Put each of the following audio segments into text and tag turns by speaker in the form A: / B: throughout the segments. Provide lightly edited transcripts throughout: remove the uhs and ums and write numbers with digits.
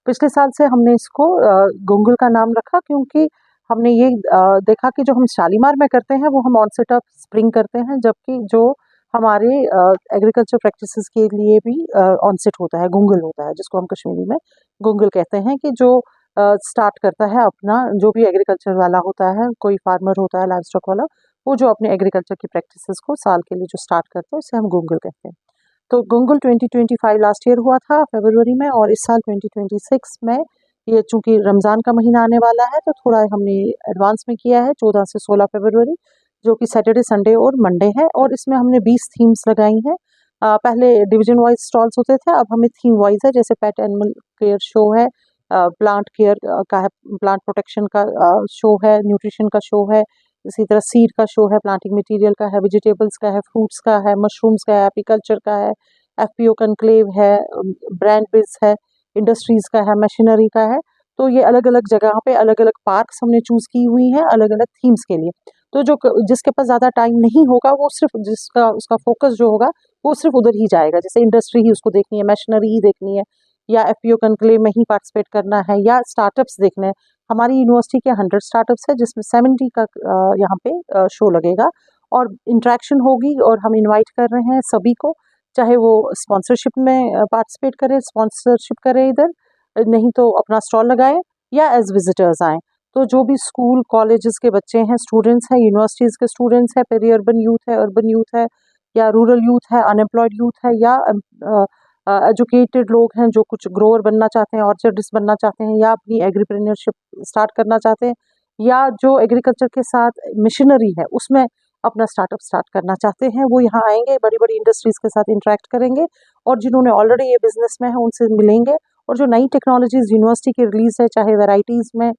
A: पिछले साल से हमने इसको गुंगल का नाम रखा, क्योंकि हमने ये देखा कि जो हम शालीमार में करते हैं वो हम ऑनसेट ऑफ स्प्रिंग करते हैं, जबकि जो हमारे एग्रीकल्चर प्रैक्टिसेस के लिए भी ऑनसेट होता है, गुंगल होता है, जिसको हम कश्मीरी में गुंगल कहते हैं, कि जो स्टार्ट करता है अपना, जो भी एग्रीकल्चर वाला होता है, कोई फार्मर होता है लाइव स्टॉक वाला, वो जो अपने एग्रीकल्चर की प्रैक्टिसेस को साल के लिए जो स्टार्ट करते हैं उसे हम गुंगल कहते हैं। तो गुंगल 2025 लास्ट ईयर हुआ था फरवरी में, और इस साल 2026 में ये चूंकि रमज़ान का महीना आने वाला है तो थोड़ा हमने एडवांस में किया है, 14 से 16 फरवरी, जो कि सैटरडे, संडे और मंडे है, और इसमें हमने 20 थीम्स लगाई हैं। पहले डिवीजन वाइज स्टॉल्स होते थे, अब हमें थीम वाइज है, जैसे पेट एनिमल केयर शो है, प्लांट केयर का है, प्लांट प्रोटेक्शन का शो है, न्यूट्रिशन का शो है, इसी तरह सीड का शो है, प्लांटिंग मटेरियल का है, वेजिटेबल्स का है, फ्रूट्स का है, मशरूम्स का है, एपीकल्चर का है, एफपीओ कनक्लेव है, ब्रांड बिज है, इंडस्ट्रीज का है, मशीनरी का है। तो ये अलग अलग जगह पे अलग अलग पार्क्स हमने चूज की हुई हैं अलग अलग थीम्स के लिए। तो जो जिसके पास ज़्यादा टाइम नहीं होगा वो सिर्फ जिसका उसका फोकस जो होगा वो सिर्फ उधर ही जाएगा, जैसे इंडस्ट्री ही उसको देखनी है, मशीनरी ही देखनी है, या एफपीओ कनक्लेव में ही पार्टिसिपेट करना है, या स्टार्टअप्स देखने हैं। हमारी यूनिवर्सिटी के 100 स्टार्टअप्स है, जिसमें 70 का यहाँ पे शो लगेगा और इंटरेक्शन होगी, और हम इनवाइट कर रहे हैं सभी को, चाहे वो स्पॉन्सरशिप में पार्टिसिपेट करें, स्पॉन्सरशिप करें इधर, नहीं तो अपना स्टॉल लगाएं, या एज विजिटर्स आएँ। तो जो भी स्कूल कॉलेजेस के बच्चे हैं, स्टूडेंट्स हैं, यूनिवर्सिटीज़ के स्टूडेंट्स हैं, पेरी अर्बन यूथ है, अर्बन यूथ है, या रूरल यूथ है, अनएम्प्लॉयड यूथ है, या एजुकेटेड लोग हैं जो कुछ ग्रोअर बनना चाहते हैं, ऑर्चर्डिस्ट बनना चाहते हैं, या अपनी एग्रीप्रेन्योरशिप स्टार्ट करना चाहते हैं, या जो एग्रीकल्चर के साथ मिशनरी है उसमें अपना स्टार्टअप स्टार्ट करना चाहते हैं, वो यहाँ आएंगे, बड़ी बड़ी इंडस्ट्रीज के साथ इंटरेक्ट करेंगे, और जिन्होंने ऑलरेडी ये बिजनेस में है उनसे मिलेंगे, और जो नई टेक्नोलॉजीज यूनिवर्सिटी की रिलीज है, चाहे वेराइटीज़ में,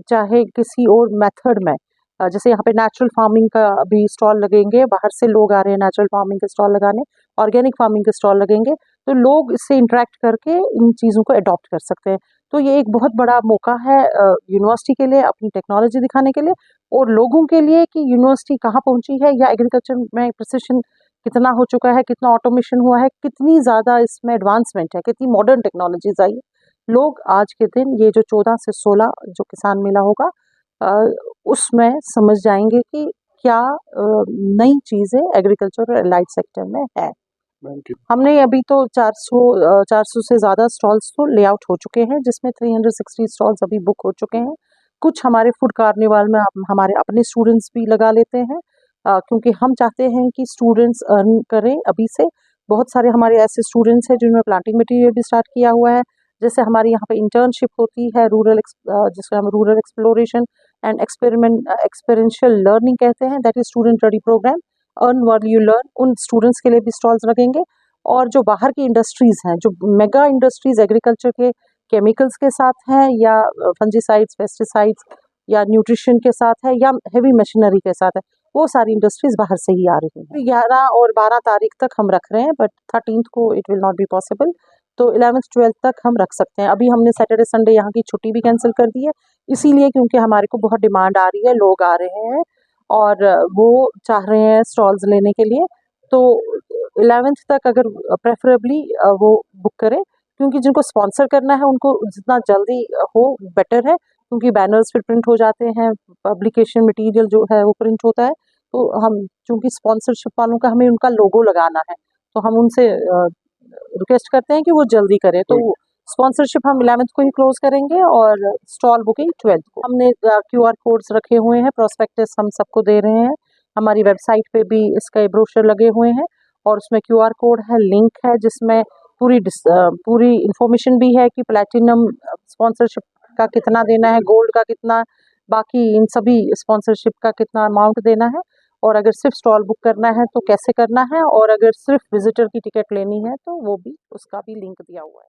A: चाहे किसी और मेथड में, जैसे यहाँ पे नेचुरल फार्मिंग का भी स्टॉल लगेंगे, बाहर से लोग आ रहे हैं नेचुरल फार्मिंग के स्टॉल लगाने, ऑर्गेनिक फार्मिंग के स्टॉल लगेंगे, तो लोग इससे इंटरेक्ट करके इन चीज़ों को अडॉप्ट कर सकते हैं। तो ये एक बहुत बड़ा मौका है यूनिवर्सिटी के लिए अपनी टेक्नोलॉजी दिखाने के लिए, और लोगों के लिए कि यूनिवर्सिटी कहाँ पहुँची है, या एग्रीकल्चर में प्रिसिशन कितना हो चुका है, कितना ऑटोमेशन हुआ है, कितनी ज़्यादा इसमें एडवांसमेंट है, कितनी मॉडर्न टेक्नोलॉजीज आई है। लोग आज के दिन ये जो 14 से 16 जो किसान मेला होगा उसमें समझ जाएंगे कि क्या नई चीज़ें एग्रीकल्चर और एलाइड सेक्टर में है। हमने अभी तो 400 से ज़्यादा स्टॉल्स तो लेआउट हो चुके हैं, जिसमें 360 स्टॉल्स अभी बुक हो चुके हैं। कुछ हमारे फूड कार्निवाल में हमारे अपने स्टूडेंट्स भी लगा लेते हैं, क्योंकि हम चाहते हैं कि स्टूडेंट्स अर्न करें अभी से। बहुत सारे हमारे ऐसे स्टूडेंट्स हैं जिन्होंने प्लांटिंग मटेरियल भी स्टार्ट किया हुआ है, जैसे हमारे यहाँ पे इंटर्नशिप होती है जिसको हम rural exploration and experiential learning कहते हैं, that is student ready program, earn what you learn. उन स्टूडेंट्स के लिए भी स्टॉल्स लगेंगे, और जो बाहर की इंडस्ट्रीज हैं, जो मेगा इंडस्ट्रीज एग्रीकल्चर के केमिकल्स के साथ हैं, या फंजीसाइड्स, पेस्टिसाइड्स, या न्यूट्रिशन के साथ है, या हेवी मशीनरी के साथ है, वो सारी इंडस्ट्रीज बाहर से ही आ रही हैं। 11 और 12 तारीख तक हम रख रहे हैं, बट 13th को it will not be possible, तो 11th 12th तक हम रख सकते हैं। अभी हमने सैटरडे संडे यहाँ की छुट्टी भी कैंसिल कर दी है, इसीलिए क्योंकि हमारे को बहुत डिमांड आ रही है, लोग आ रहे हैं और वो चाह रहे हैं स्टॉल्स लेने के लिए। तो 11th तक अगर प्रेफरेबली वो बुक करें, क्योंकि जिनको स्पॉन्सर करना है उनको जितना जल्दी हो बेटर है, क्योंकि बैनर्स फिर प्रिंट हो जाते हैं, पब्लिकेशन मटेरियल जो है वो प्रिंट होता है। तो हम चूंकि स्पॉन्सरशिप वालों का हमें उनका लोगो लगाना है, तो हम उनसे रिक्वेस्ट करते हैं कि वो जल्दी करें। तो स्पॉन्सरशिप हम 11th को ही क्लोज करेंगे, और स्टॉल बुकिंग 12th को। हमने QR कोड्स रखे हुए हैं, प्रोस्पेक्टस हम सबको दे रहे हैं, हमारी वेबसाइट पे भी इसके ब्रोशर लगे हुए हैं, और उसमें QR कोड है, लिंक है, जिसमें पूरी इंफॉर्मेशन भी है कि प्लैटिनम स्पॉन्सरशिप का कितना देना है, गोल्ड का कितना, बाकी इन सभी स्पॉन्सरशिप का कितना अमाउंट देना है, और अगर सिर्फ स्टॉल बुक करना है तो कैसे करना है, और अगर सिर्फ विजिटर की टिकट लेनी है तो वो भी, उसका भी लिंक दिया हुआ है।